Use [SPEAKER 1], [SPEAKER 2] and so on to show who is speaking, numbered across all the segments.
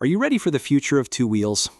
[SPEAKER 1] Are you ready for the future of two wheels?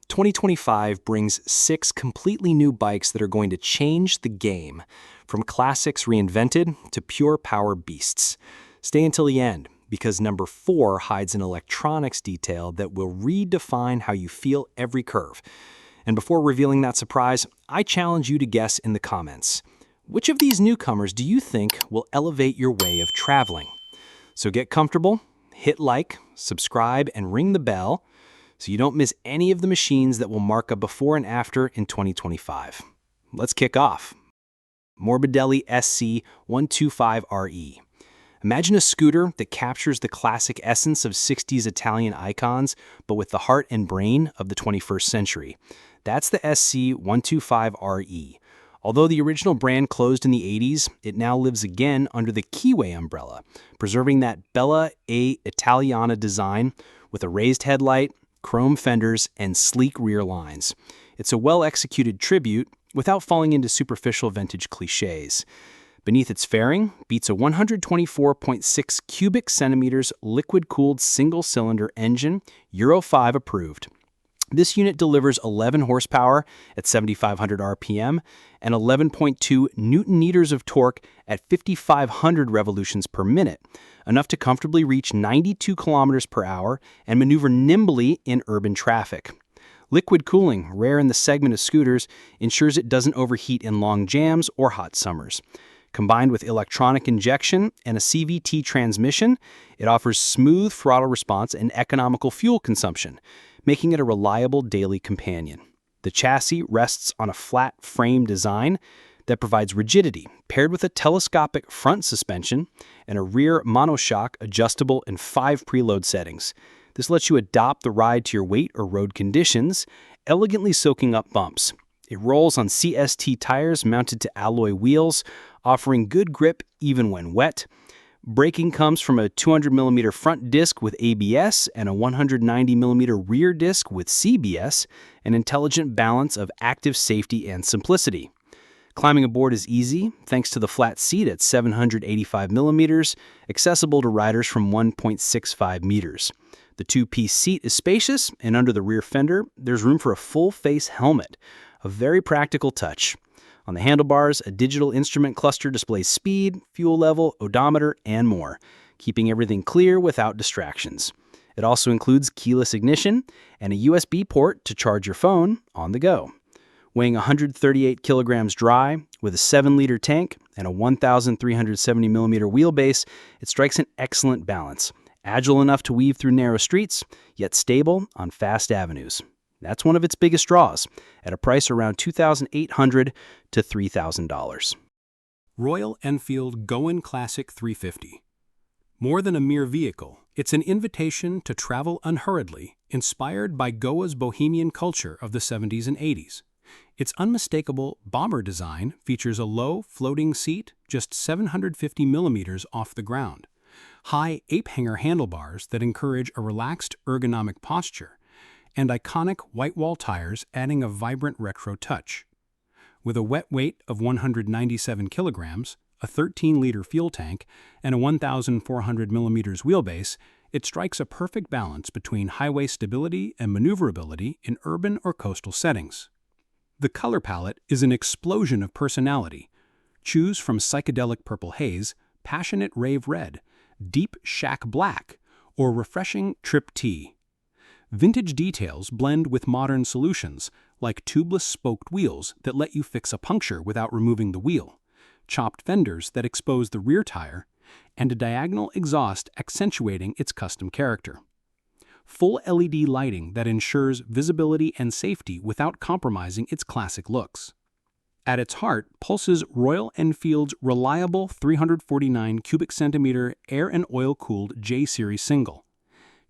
[SPEAKER 1] 2025 brings 6 completely new bikes that are going to change the game, from classics reinvented to pure power beasts. Stay until the end, because number 4 hides an electronics detail that will redefine how you feel every curve. And before revealing that surprise, I challenge you to guess in the comments. Which of these newcomers do you think will elevate your way of traveling? So get comfortable, hit like, subscribe, and ring the bell so you don't miss any of the machines that will mark a before and after in 2025. Let's kick off. Morbidelli SC125RE. Imagine a scooter that captures the classic essence of 60s Italian icons, but with the heart and brain of the 21st century. That's the SC125RE. Although the original brand closed in the 80s, it now lives again under the Keyway umbrella, preserving that Bella A Italiana design with a raised headlight, chrome fenders, and sleek rear lines. It's a well-executed tribute without falling into superficial vintage cliches. Beneath its fairing beats a 124.6 cubic centimeters liquid-cooled single-cylinder engine, Euro 5 approved. This unit delivers 11 horsepower at 7,500 RPM and 11.2 newton-meters of torque at 5,500 revolutions per minute, enough to comfortably reach 92 kilometers per hour and maneuver nimbly in urban traffic. Liquid cooling, rare in the segment of scooters, ensures it doesn't overheat in long jams or hot summers. Combined with electronic injection and a CVT transmission, it offers smooth throttle response and economical fuel consumption, making it a reliable daily companion. The chassis rests on a flat frame design that provides rigidity, paired with a telescopic front suspension and a rear monoshock adjustable in 5 preload settings. This lets you adapt the ride to your weight or road conditions, elegantly soaking up bumps. It rolls on CST tires mounted to alloy wheels, offering good grip even when wet. Braking comes from a 200mm front disc with ABS and a 190mm rear disc with CBS, an intelligent balance of active safety and simplicity. Climbing aboard is easy thanks to the flat seat at 785mm, accessible to riders from 1.65 meters. The 2-piece seat is spacious, and under the rear fender, there's room for a full-face helmet, a very practical touch. On the handlebars, a digital instrument cluster displays speed, fuel level, odometer, and more, keeping everything clear without distractions. It also includes keyless ignition and a USB port to charge your phone on the go. Weighing 138 kilograms dry, with a 7-liter tank and a 1,370mm wheelbase, it strikes an excellent balance. Agile enough to weave through narrow streets, yet stable on fast avenues. That's one of its biggest draws, at a price around $2,800 to $3,000.
[SPEAKER 2] Royal Enfield GOAN Classic 350. More than a mere vehicle, it's an invitation to travel unhurriedly, inspired by Goa's bohemian culture of the 70s and 80s. Its unmistakable bomber design features a low, floating seat just 750mm off the ground, high ape-hanger handlebars that encourage a relaxed, ergonomic posture, and iconic white wall tires adding a vibrant retro touch. With a wet weight of 197 kilograms, a 13-liter fuel tank, and a 1,400mm wheelbase, it strikes a perfect balance between highway stability and maneuverability in urban or coastal settings. The color palette is an explosion of personality. Choose from psychedelic purple haze, passionate rave red, deep shack black, or refreshing trip tea. Vintage details blend with modern solutions, like tubeless spoked wheels that let you fix a puncture without removing the wheel, chopped fenders that expose the rear tire, and a diagonal exhaust accentuating its custom character. Full LED lighting that ensures visibility and safety without compromising its classic looks. At its heart pulses Royal Enfield's reliable 349 cubic centimeter air and oil-cooled J-Series single.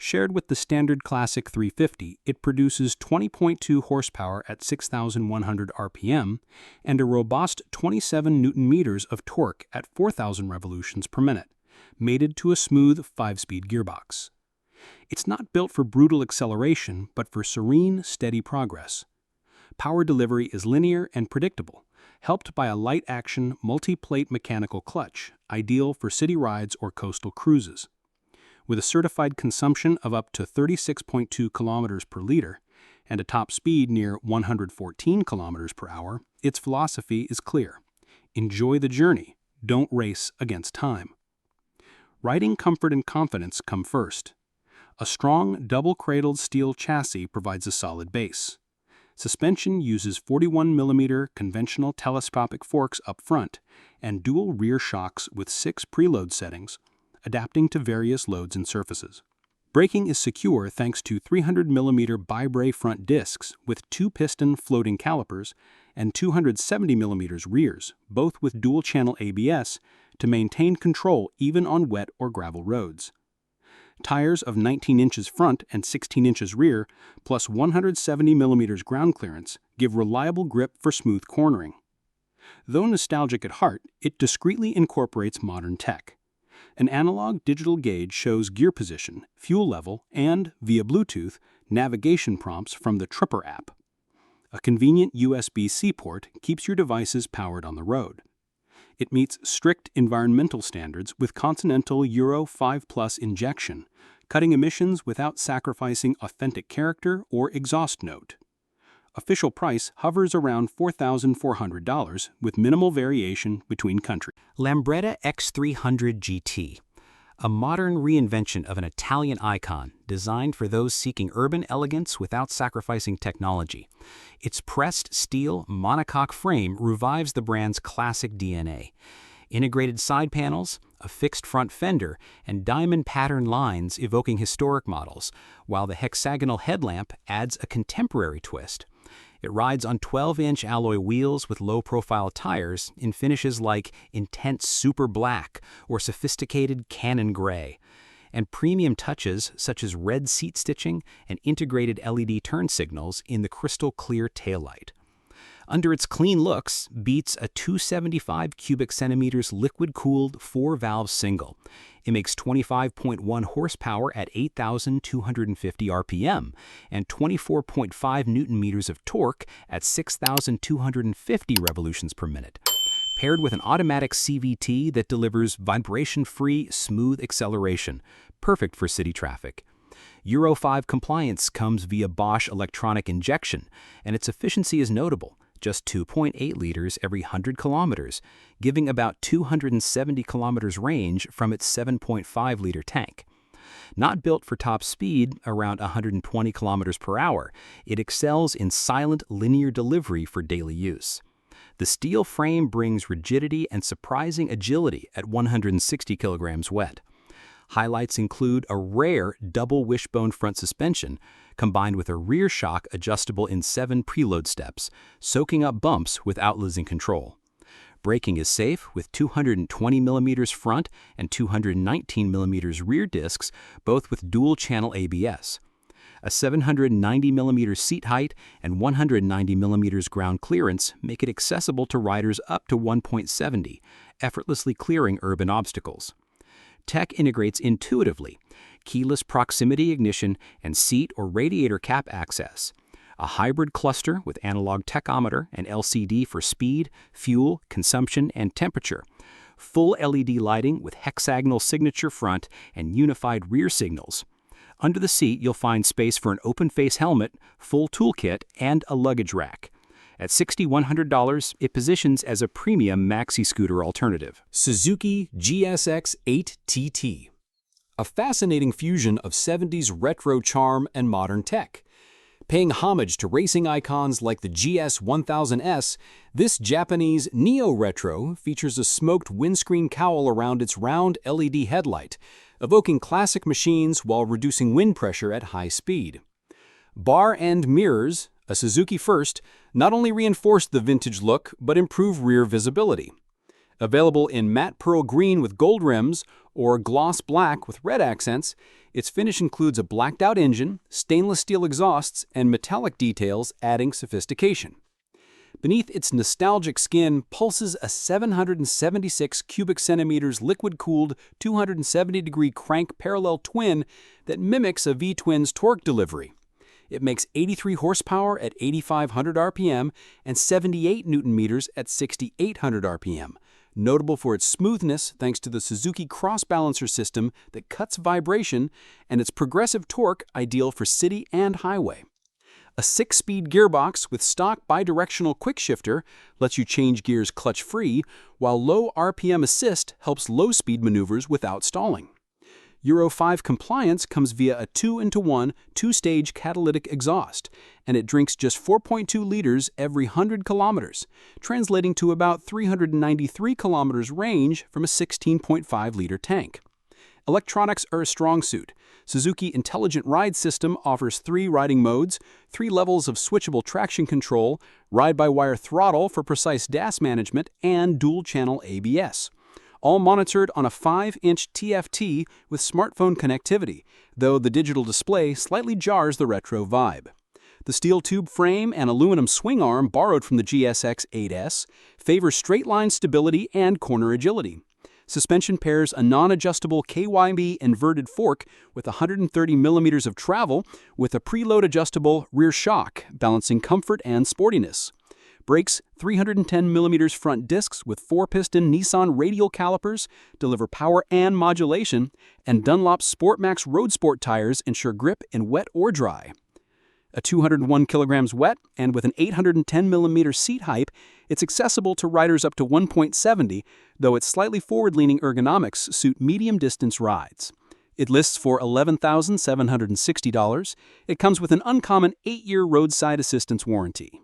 [SPEAKER 2] Shared with the standard Classic 350, it produces 20.2 horsepower at 6,100 RPM and a robust 27 newton-meters of torque at 4,000 revolutions per minute, mated to a smooth 5-speed gearbox. It's not built for brutal acceleration, but for serene, steady progress. Power delivery is linear and predictable, helped by a light-action, multi-plate mechanical clutch, ideal for city rides or coastal cruises. With a certified consumption of up to 36.2 kilometers per liter and a top speed near 114 kilometers per hour, its philosophy is clear. Enjoy the journey, don't race against time. Riding comfort and confidence come first. A strong, double-cradled steel chassis provides a solid base. Suspension uses 41mm conventional telescopic forks up front and dual rear shocks with 6 preload settings, adapting to various loads and surfaces. Braking is secure thanks to 300mm bi-bray front discs with 2-piston floating calipers and 270mm rears, both with dual-channel ABS, to maintain control even on wet or gravel roads. Tires of 19 inches front and 16 inches rear, plus 170mm ground clearance, give reliable grip for smooth cornering. Though nostalgic at heart, it discreetly incorporates modern tech. An analog digital gauge shows gear position, fuel level, and, via Bluetooth, navigation prompts from the Tripper app. A convenient USB-C port keeps your devices powered on the road. It meets strict environmental standards with Continental Euro 5+ injection, cutting emissions without sacrificing authentic character or exhaust note. Official price hovers around $4,400 with minimal variation between countries.
[SPEAKER 1] Lambretta X300 GT, a modern reinvention of an Italian icon designed for those seeking urban elegance without sacrificing technology. Its pressed steel monocoque frame revives the brand's classic DNA. Integrated side panels, a fixed front fender, and diamond pattern lines evoking historic models, while the hexagonal headlamp adds a contemporary twist. It rides on 12-inch alloy wheels with low-profile tires in finishes like intense super black or sophisticated cannon gray, and premium touches such as red seat stitching and integrated LED turn signals in the crystal-clear taillight. Under its clean looks beats a 275 cubic centimeters liquid-cooled 4-valve single. It makes 25.1 horsepower at 8,250 RPM and 24.5 Newton-meters of torque at 6,250 revolutions per minute, paired with an automatic CVT that delivers vibration-free, smooth acceleration, perfect for city traffic. Euro 5 compliance comes via Bosch electronic injection, and its efficiency is notable. Just 2.8 liters every 100 kilometers, giving about 270 kilometers range from its 7.5-liter tank. Not built for top speed, around 120 kilometers per hour, it excels in silent linear delivery for daily use. The steel frame brings rigidity and surprising agility at 160 kilograms wet. Highlights include a rare double wishbone front suspension, combined with a rear shock adjustable in 7 preload steps, soaking up bumps without losing control. Braking is safe with 220mm front and 219mm rear discs, both with dual-channel ABS. A 790mm seat height and 190mm ground clearance make it accessible to riders up to 1.70, effortlessly clearing urban obstacles. Tech integrates intuitively: keyless proximity ignition and seat or radiator cap access, a hybrid cluster with analog tachometer and LCD for speed, fuel, consumption, and temperature, full LED lighting with hexagonal signature front and unified rear signals. Under the seat, you'll find space for an open-face helmet, full toolkit, and a luggage rack. At $6,100, it positions as a premium maxi scooter alternative. Suzuki GSX-8T, a fascinating fusion of 70s retro charm and modern tech. Paying homage to racing icons like the GS1000S, this Japanese neo-retro features a smoked windscreen cowl around its round LED headlight, evoking classic machines while reducing wind pressure at high speed. Bar end mirrors, a Suzuki first, not only reinforce the vintage look but improve rear visibility. Available in matte pearl green with gold rims or gloss black with red accents, its finish includes a blacked-out engine, stainless steel exhausts, and metallic details adding sophistication. Beneath its nostalgic skin pulses a 776 cubic centimeters liquid-cooled 270-degree crank parallel twin that mimics a V-twin's torque delivery. It makes 83 horsepower at 8,500 RPM and 78 Newton-meters at 6,800 RPM.
[SPEAKER 2] notable for its smoothness thanks to the Suzuki cross-balancer system that cuts vibration and its progressive torque ideal for city and highway. A 6-speed gearbox with stock bidirectional quickshifter lets you change gears clutch-free, while low RPM assist helps low-speed maneuvers without stalling. Euro 5 compliance comes via a 2-into-1 two-stage catalytic exhaust, and it drinks just 4.2 liters every 100 kilometers, translating to about 393 kilometers range from a 16.5-liter tank. Electronics are a strong suit. Suzuki Intelligent Ride System offers 3 riding modes, 3 levels of switchable traction control, ride-by-wire throttle for precise DAS management, and dual-channel ABS. All monitored on a 5-inch TFT with smartphone connectivity, though the digital display slightly jars the retro vibe. The steel tube frame and aluminum swing arm borrowed from the GSX-8S favor straight-line stability and corner agility. Suspension pairs a non-adjustable KYB inverted fork with 130 millimeters of travel with a preload adjustable rear shock, balancing comfort and sportiness. Brakes, 310 millimeters front discs with 4-piston Nissan radial calipers deliver power and modulation, and Dunlop SportMax Road Sport tires ensure grip in wet or dry. A 201 kilograms wet, and with an 810 millimeter seat height, it's accessible to riders up to 1.70, though its slightly forward-leaning ergonomics suit medium-distance rides. It lists for $11,760. It comes with an uncommon 8-year roadside assistance warranty.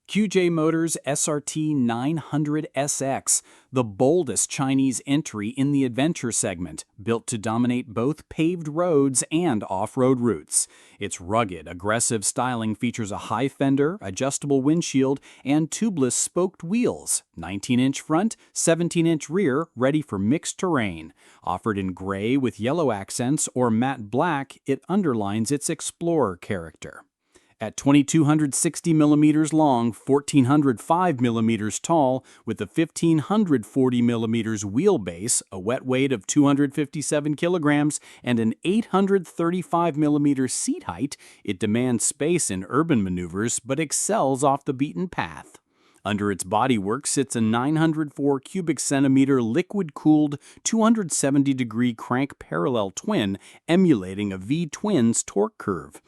[SPEAKER 1] QJ Motors SRT900SX, the boldest Chinese entry in the adventure segment, built to dominate both paved roads and off-road routes. Its rugged, aggressive styling features a high fender, adjustable windshield, and tubeless spoked wheels, 19-inch front, 17-inch rear, ready for mixed terrain. Offered in gray with yellow accents or matte black, it underlines its explorer character. At 2,260 millimeters long, 1,405 millimeters tall, with a 1,540 millimeters wheelbase, a wet weight of 257 kilograms, and an 835 millimeter seat height, it demands space in urban maneuvers but excels off the beaten path. Under its bodywork sits a 904 cubic centimeter liquid-cooled 270-degree crank parallel twin emulating a V-twin's torque curve.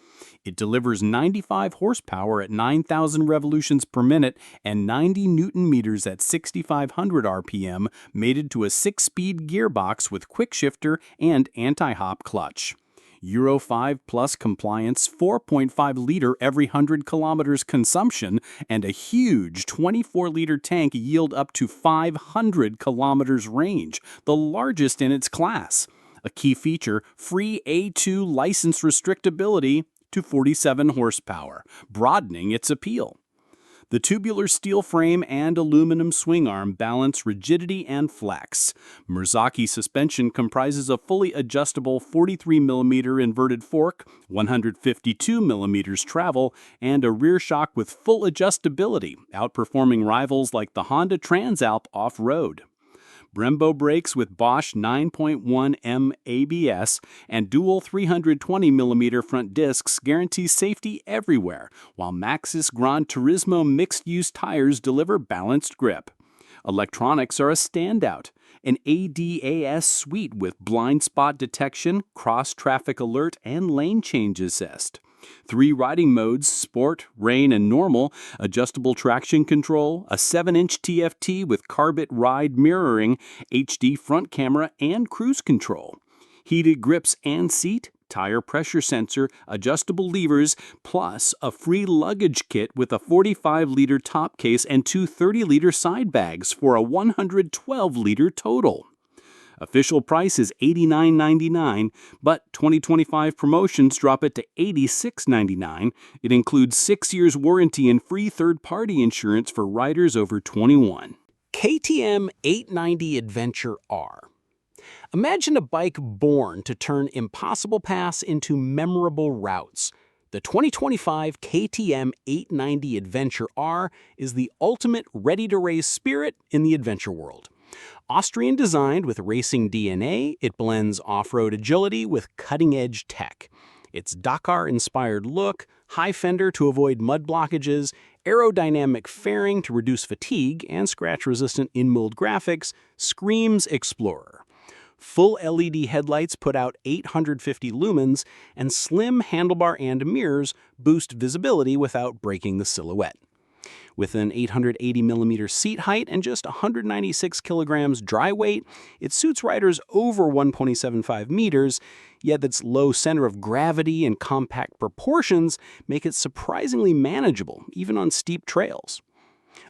[SPEAKER 1] It delivers 95 horsepower at 9,000 revolutions per minute and 90 newton-meters at 6,500 RPM, mated to a 6-speed gearbox with quickshifter and anti-hop clutch. Euro 5 Plus compliance, 4.5-liter every 100 kilometers consumption, and a huge 24-liter tank yield up to 500 kilometers range, the largest in its class. A key feature, free A2 license restrictability to 47 horsepower, broadening its appeal. The tubular steel frame and aluminum swing arm balance rigidity and flex. Merzaki suspension comprises a fully adjustable 43mm inverted fork, 152mm travel, and a rear shock with full adjustability, outperforming rivals like the Honda Transalp off-road. Brembo brakes with Bosch 9.1M ABS and dual 320mm front discs guarantee safety everywhere, while Maxxis Gran Turismo mixed-use tires deliver balanced grip. Electronics are a standout. An ADAS suite with blind spot detection, cross-traffic alert, and lane change assist. 3 riding modes, Sport, Rain, and Normal, adjustable traction control, a 7-inch TFT with Carbit Ride mirroring, HD front camera, and cruise control. Heated grips and seat, tire pressure sensor, adjustable levers, plus a free luggage kit with a 45-liter top case and 2 30-liter side bags for a 112-liter total. Official price is $89.99, but 2025 promotions drop it to $86.99. It includes 6 years warranty and free third-party insurance for riders over 21.
[SPEAKER 2] KTM 890 Adventure R. Imagine a bike born to turn impossible paths into memorable routes. The 2025 KTM 890 Adventure R is the ultimate ready-to-race spirit in the adventure world. Austrian designed with racing DNA, it blends off-road agility with cutting-edge tech. Its Dakar-inspired look, high fender to avoid mud blockages, aerodynamic fairing to reduce fatigue, and scratch-resistant in-mold graphics screams Explorer. Full LED headlights put out 850 lumens, and slim handlebar and mirrors boost visibility without breaking the silhouette. With an 880mm seat height and just 196 kilograms dry weight, it suits riders over 1.75 meters, yet its low center of gravity and compact proportions make it surprisingly manageable, even on steep trails.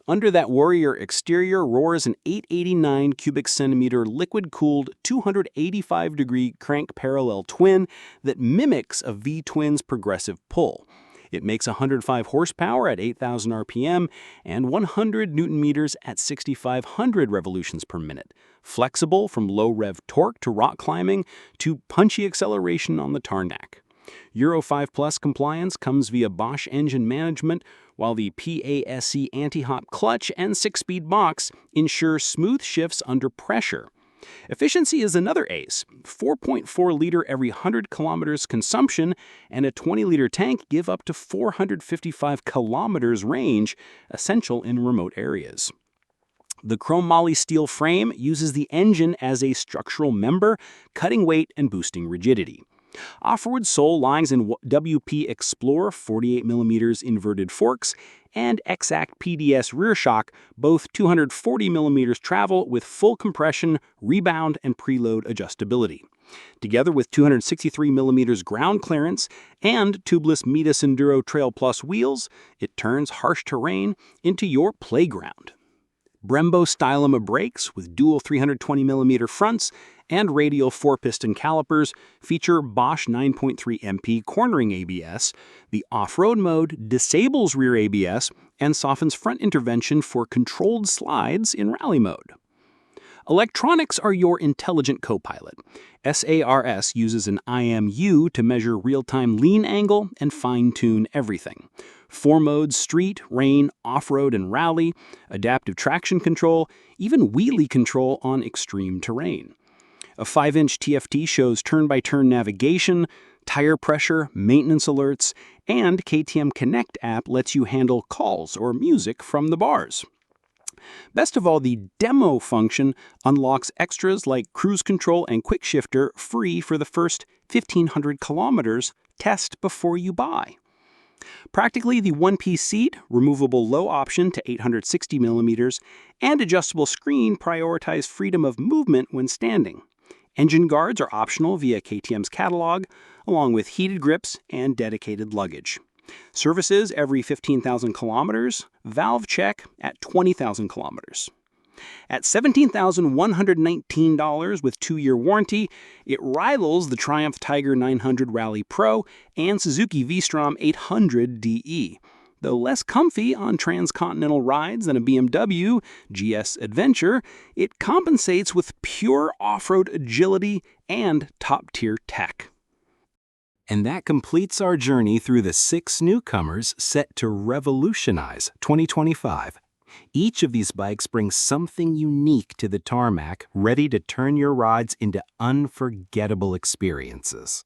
[SPEAKER 2] Under that Warrior exterior roars an 889 cubic centimeter liquid-cooled 285-degree crank parallel twin that mimics a V-twin's progressive pull. It makes 105 horsepower at 8,000 RPM and 100 Newton-meters at 6,500 revolutions per minute, flexible from low-rev torque to rock climbing to punchy acceleration on the tarmac. Euro 5 Plus compliance comes via Bosch engine management, while the PASC anti-hop clutch and 6-speed box ensure smooth shifts under pressure. Efficiency is another ace. 4.4-liter every 100 kilometers consumption and a 20-liter tank give up to 455 kilometers range, essential in remote areas. The chrome moly steel frame uses the engine as a structural member, cutting weight and boosting rigidity. Off-road sole lines in WP Explorer 48mm inverted forks and Exact PDS rear shock, both 240mm travel with full compression, rebound, and preload adjustability. Together with 263mm ground clearance and tubeless Mitas Enduro Trail Plus wheels, it turns harsh terrain into your playground. Brembo Stylema brakes with dual 320mm fronts and radial 4-piston calipers feature Bosch 9.3 MP cornering ABS. The off-road mode disables rear ABS and softens front intervention for controlled slides in rally mode. Electronics are your intelligent co-pilot. SARS uses an IMU to measure real-time lean angle and fine-tune everything. 4 modes: street, rain, off-road, and rally, adaptive traction control, even wheelie control on extreme terrain. A 5-inch TFT shows turn-by-turn navigation, tire pressure, maintenance alerts, and KTM Connect app lets you handle calls or music from the bars. Best of all, the demo function unlocks extras like cruise control and quick shifter free for the first 1,500 kilometers. Test before you buy. Practically, the one-piece seat, removable low option to 860mm, and adjustable screen prioritize freedom of movement when standing. Engine guards are optional via KTM's catalog, along with heated grips and dedicated luggage. Services every 15,000 kilometers, valve check at 20,000 kilometers. At $17,119 with 2-year warranty, it rivals the Triumph Tiger 900 Rally Pro and Suzuki V-Strom 800 DE. Though less comfy on transcontinental rides than a BMW GS Adventure, it compensates with pure off-road agility and top-tier tech. And that completes our journey through the 6 newcomers set to revolutionize 2025. Each of these bikes brings something unique to the tarmac, ready to turn your rides into unforgettable experiences.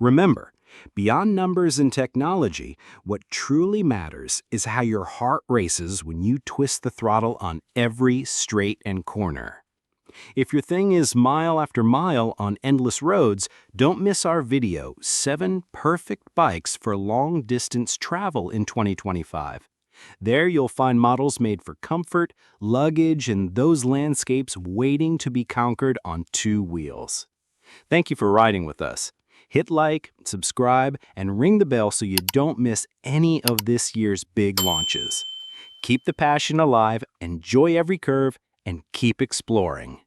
[SPEAKER 2] Remember, beyond numbers and technology, what truly matters is how your heart races when you twist the throttle on every straight and corner. If your thing is mile after mile on endless roads, don't miss our video, 7 perfect bikes for long-distance travel in 2025. There you'll find models made for comfort, luggage, and those landscapes waiting to be conquered on 2 wheels. Thank you for riding with us. Hit like, subscribe, and ring the bell so you don't miss any of this year's big launches. Keep the passion alive, enjoy every curve, and keep exploring.